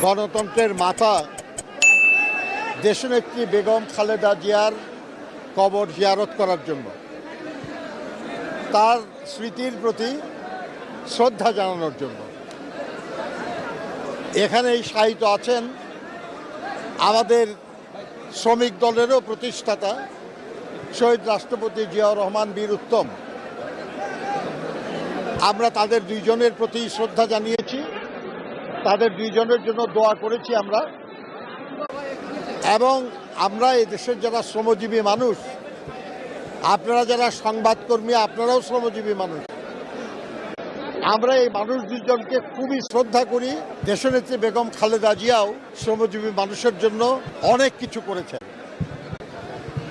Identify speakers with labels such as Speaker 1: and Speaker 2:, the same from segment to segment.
Speaker 1: গণতন্ত্রের মাতা দেশনেত্রী বেগম খালেদা জিয়ার কবর জিয়ারত করার জন্য, তার স্মৃতির প্রতি শ্রদ্ধা জানানোর জন্য এখানেই শায়িত আছেন আমাদের শ্রমিক দলেরও প্রতিষ্ঠাতা শহীদ রাষ্ট্রপতি জিয়াউর রহমান বীর উত্তম। আমরা তাদের দুইজনের প্রতি শ্রদ্ধা জানিয়েছি, তাদের দুইজনের জন্য দোয়া করেছি আমরা। এবং আমরা এই দেশের যারা শ্রমজীবী মানুষ, আপনারা যারা সংবাদকর্মী, আপনারাও শ্রমজীবী মানুষ, আমরা এই মানুষ দুজনকে খুবই শ্রদ্ধা করি। দেশনেত্রী বেগম খালেদা জিয়াও শ্রমজীবী মানুষের জন্য অনেক কিছু করেছেন।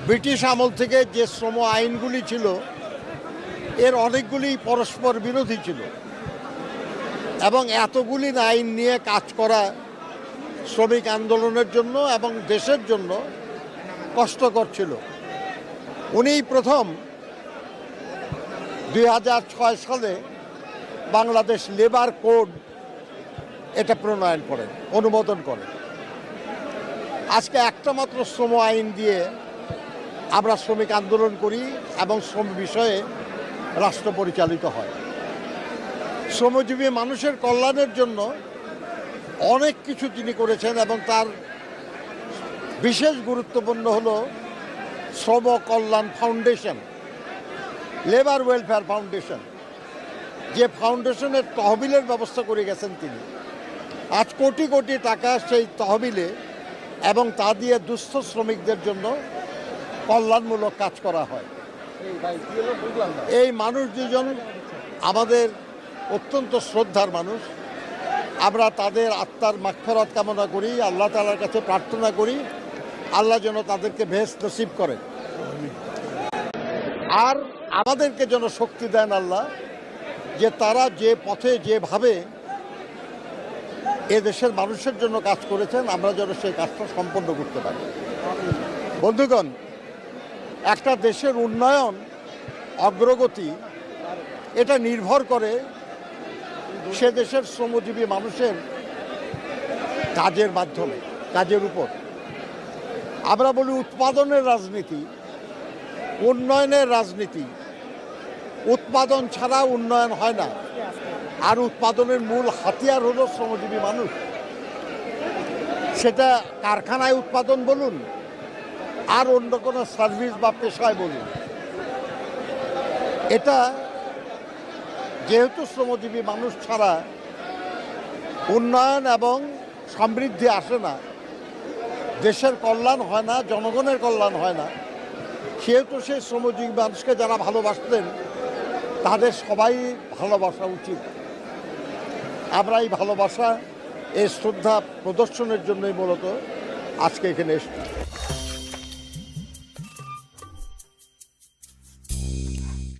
Speaker 1: ব্রিটিশ আমল থেকে যে শ্রম আইনগুলি ছিল এর অনেকগুলি পরস্পর বিরোধী ছিল এবং এতগুলি আইন নিয়ে কাজ করা শ্রমিক আন্দোলনের জন্য এবং দেশের জন্য কষ্টকর ছিল। উনিই প্রথম 2006 সালে বাংলাদেশ লেবার কোড এটা প্রণয়ন করেন, অনুমোদন করেন। আজকে একটা মাত্র শ্রম আইন দিয়ে আমরা শ্রমিক আন্দোলন করি এবং শ্রম বিষয়ে রাষ্ট্র পরিচালিত হয়। শ্রমজীবী মানুষের কল্যাণের জন্য অনেক কিছু তিনি করেছেন এবং তার বিশেষ গুরুত্বপূর্ণ হলো শ্রম কল্যাণ ফাউন্ডেশন, লেবার ওয়েলফেয়ার ফাউন্ডেশন, যে ফাউন্ডেশনের তহবিলের ব্যবস্থা করে গেছেন তিনি। আজ কোটি কোটি টাকা সেই তহবিলে এবং তা দিয়ে দুস্থ শ্রমিকদের জন্য কল্যাণমূলক কাজ করা হয়। এই মানুষ দুজন আমাদের অত্যন্ত শ্রদ্ধার মানুষ। আমরা তাদের আত্মার মাগফিরাত কামনা করি, আল্লাহ তাআলার কাছে প্রার্থনা করি আল্লাহ যেন তাদেরকে বেহেশত নসিব করেন, আর আমাদেরকে যেন শক্তি দেন আল্লাহ, যে তারা যে পথে যেভাবে এ দেশের মানুষের জন্য কাজ করেছেন আমরা যেন সেই কাজটা সম্পন্ন করতে পারি। বন্ধুগণ, একটা দেশের উন্নয়ন, অগ্রগতি এটা নির্ভর করে সে দেশের শ্রমজীবী মানুষের কাজের মাধ্যমে, কাজের উপর। আমরা বলি উৎপাদনের রাজনীতি, উন্নয়নের রাজনীতি। উৎপাদন ছাড়া উন্নয়ন হয় না, আর উৎপাদনের মূল হাতিয়ার হলো শ্রমজীবী মানুষ। সেটা কারখানায় উৎপাদন বলুন আর অন্য কোনো সার্ভিস বা পেশায় বলুন, এটা যেহেতু শ্রমজীবী মানুষ ছাড়া উন্নয়ন এবং সমৃদ্ধি আসে না, দেশের কল্যাণ হয় না, জনগণের কল্যাণ হয় না, সেহেতু সেই শ্রমজীবী মানুষকে যারা ভালোবাসতেন তাদের সবাই ভালোবাসা উচিত। আমরা এই ভালোবাসা, এই শ্রদ্ধা প্রদর্শনের জন্যই মূলত আজকে এখানে এসেছি।